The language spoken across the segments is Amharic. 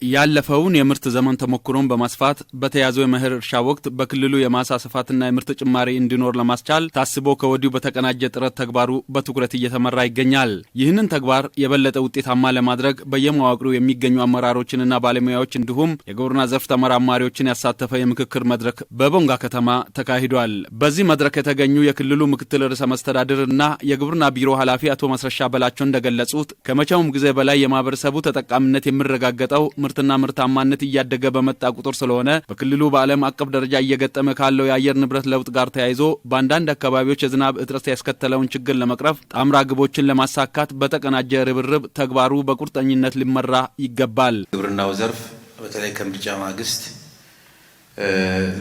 ያለፈውን የምርት ዘመን ተሞክሮን በማስፋት በተያዘው የመኸር እርሻ ወቅት በክልሉ የማሳ ስፋትና የምርት ጭማሪ እንዲኖር ለማስቻል ታስቦ ከወዲሁ በተቀናጀ ጥረት ተግባሩ በትኩረት እየተመራ ይገኛል። ይህንን ተግባር የበለጠ ውጤታማ ለማድረግ በየመዋቅሩ የሚገኙ አመራሮችንና ባለሙያዎች እንዲሁም የግብርና ዘርፍ ተመራማሪዎችን ያሳተፈ የምክክር መድረክ በቦንጋ ከተማ ተካሂዷል። በዚህ መድረክ የተገኙ የክልሉ ምክትል ርዕሰ መስተዳድርና የግብርና ቢሮ ኃላፊ አቶ መስረሻ በላቸው እንደገለጹት ከመቼውም ጊዜ በላይ የማህበረሰቡ ተጠቃሚነት የሚረጋገጠው ምርትና ምርታማነት እያደገ በመጣ ቁጥር ስለሆነ በክልሉ በዓለም አቀፍ ደረጃ እየገጠመ ካለው የአየር ንብረት ለውጥ ጋር ተያይዞ በአንዳንድ አካባቢዎች የዝናብ እጥረት ያስከተለውን ችግር ለመቅረፍ ጣምራ ግቦችን ለማሳካት በተቀናጀ ርብርብ ተግባሩ በቁርጠኝነት ሊመራ ይገባል። ግብርናው ዘርፍ በተለይ ከምርጫ ማግስት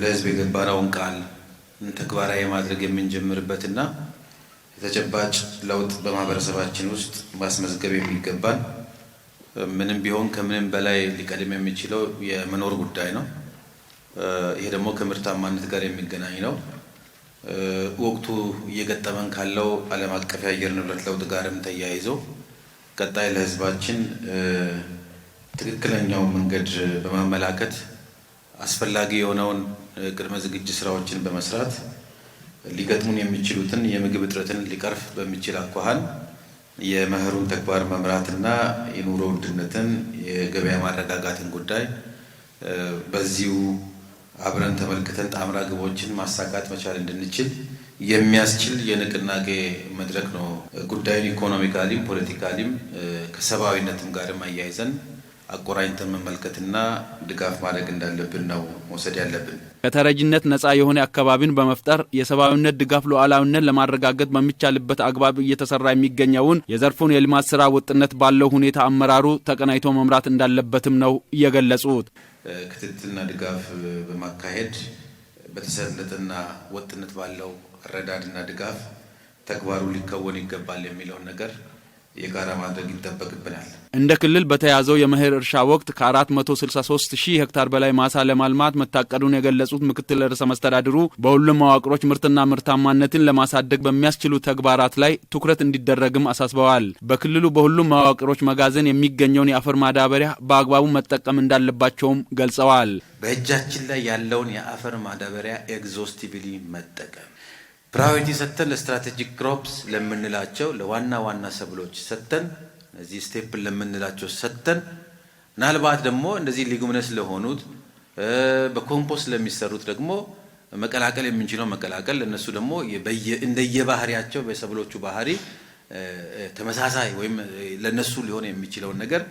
ለሕዝብ የገባነውን ቃል ተግባራዊ ማድረግ የምንጀምርበትና የተጨባጭ ለውጥ በማህበረሰባችን ውስጥ ማስመዝገብ የሚገባን ምንም ቢሆን ከምንም በላይ ሊቀድም የሚችለው የመኖር ጉዳይ ነው። ይሄ ደግሞ ከምርታማነት ጋር የሚገናኝ ነው። ወቅቱ እየገጠመን ካለው ዓለም አቀፍ የአየር ንብረት ለውጥ ጋርም ተያይዞ ቀጣይ ለሕዝባችን ትክክለኛው መንገድ በማመላከት አስፈላጊ የሆነውን ቅድመ ዝግጅት ስራዎችን በመስራት ሊገጥሙን የሚችሉትን የምግብ እጥረትን ሊቀርፍ በሚችል አኳኋን የመኸሩን ተግባር መምራትና የኑሮ ውድነትን የገበያ ማረጋጋትን ጉዳይ በዚሁ አብረን ተመልክተን ጣምራ ግቦችን ማሳካት መቻል እንድንችል የሚያስችል የንቅናቄ መድረክ ነው። ጉዳዩን ኢኮኖሚካሊም ፖለቲካሊም ከሰብአዊነትም ጋርም አያይዘን አቆራኝተን መመልከትና ድጋፍ ማድረግ እንዳለብን ነው መውሰድ ያለብን። ከተረጂነት ነፃ የሆነ አካባቢን በመፍጠር የሰብአዊነት ድጋፍ ሉዓላዊነት ለማረጋገጥ በሚቻልበት አግባብ እየተሰራ የሚገኘውን የዘርፉን የልማት ስራ ወጥነት ባለው ሁኔታ አመራሩ ተቀናይቶ መምራት እንዳለበትም ነው የገለጹት። ክትትልና ድጋፍ በማካሄድ በተሰለጠና ወጥነት ባለው አረዳድና ድጋፍ ተግባሩ ሊከወን ይገባል የሚለውን ነገር የጋራ ማድረግ ይጠበቅብናል። እንደ ክልል በተያዘው የመኸር እርሻ ወቅት ከ463 ሺህ ሄክታር በላይ ማሳ ለማልማት መታቀዱን የገለጹት ምክትል ርዕሰ መስተዳድሩ በሁሉም መዋቅሮች ምርትና ምርታማነትን ለማሳደግ በሚያስችሉ ተግባራት ላይ ትኩረት እንዲደረግም አሳስበዋል። በክልሉ በሁሉም መዋቅሮች መጋዘን የሚገኘውን የአፈር ማዳበሪያ በአግባቡ መጠቀም እንዳለባቸውም ገልጸዋል። በእጃችን ላይ ያለውን የአፈር ማዳበሪያ ኤግዞስቲቭሊ መጠቀም ፕራዮሪቲ ሰጥተን ለስትራቴጂክ ክሮፕስ ለምንላቸው ለዋና ዋና ሰብሎች ሰጥተን እነዚህ ስቴፕል ለምንላቸው ሰጥተን ምናልባት ደግሞ እንደዚህ ሊጉምነስ ለሆኑት በኮምፖስት ለሚሰሩት ደግሞ መቀላቀል የምንችለው መቀላቀል ለነሱ ደግሞ እንደየባህሪያቸው በሰብሎቹ ባህሪ ተመሳሳይ ወይም ለነሱ ሊሆን የሚችለውን ነገር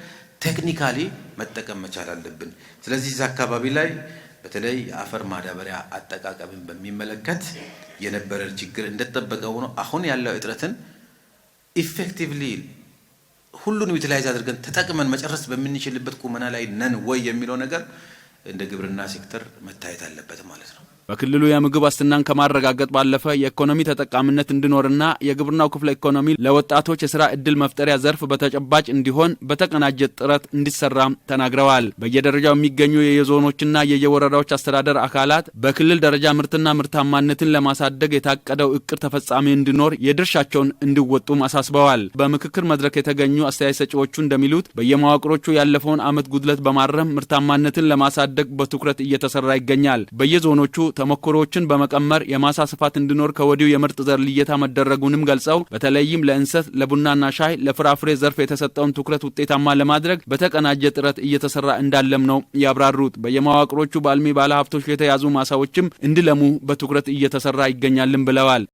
ቴክኒካሊ መጠቀም መቻል አለብን። ስለዚህ እዚህ አካባቢ ላይ በተለይ የአፈር ማዳበሪያ አጠቃቀምን በሚመለከት የነበረ ችግር እንደተጠበቀ ሆኖ አሁን ያለው እጥረትን ኢፌክቲቭሊ ሁሉንም ዩቲላይዝ አድርገን ተጠቅመን መጨረስ በምንችልበት ቁመና ላይ ነን ወይ የሚለው ነገር እንደ ግብርና ሴክተር መታየት አለበት ማለት ነው። በክልሉ የምግብ ዋስትናን ከማረጋገጥ ባለፈ የኢኮኖሚ ተጠቃሚነት እንዲኖርና የግብርናው ክፍለ ኢኮኖሚ ለወጣቶች የሥራ ዕድል መፍጠሪያ ዘርፍ በተጨባጭ እንዲሆን በተቀናጀ ጥረት እንዲሰራም ተናግረዋል። በየደረጃው የሚገኙ የየዞኖችና የየወረዳዎች አስተዳደር አካላት በክልል ደረጃ ምርትና ምርታማነትን ለማሳደግ የታቀደው እቅድ ተፈጻሚ እንዲኖር የድርሻቸውን እንዲወጡም አሳስበዋል። በምክክር መድረክ የተገኙ አስተያየት ሰጪዎቹ እንደሚሉት በየመዋቅሮቹ ያለፈውን ዓመት ጉድለት በማረም ምርታማነትን ለማሳደግ በትኩረት እየተሰራ ይገኛል። በየዞኖቹ ተሞክሮዎችን በመቀመር የማሳ ስፋት እንዲኖር ከወዲሁ የምርጥ ዘር ልየታ መደረጉንም ገልጸው በተለይም ለእንሰት፣ ለቡናና ሻይ፣ ለፍራፍሬ ዘርፍ የተሰጠውን ትኩረት ውጤታማ ለማድረግ በተቀናጀ ጥረት እየተሰራ እንዳለም ነው ያብራሩት። በየመዋቅሮቹ በአልሚ ባለሀብቶች የተያዙ ማሳዎችም እንዲለሙ በትኩረት እየተሰራ ይገኛልም ብለዋል።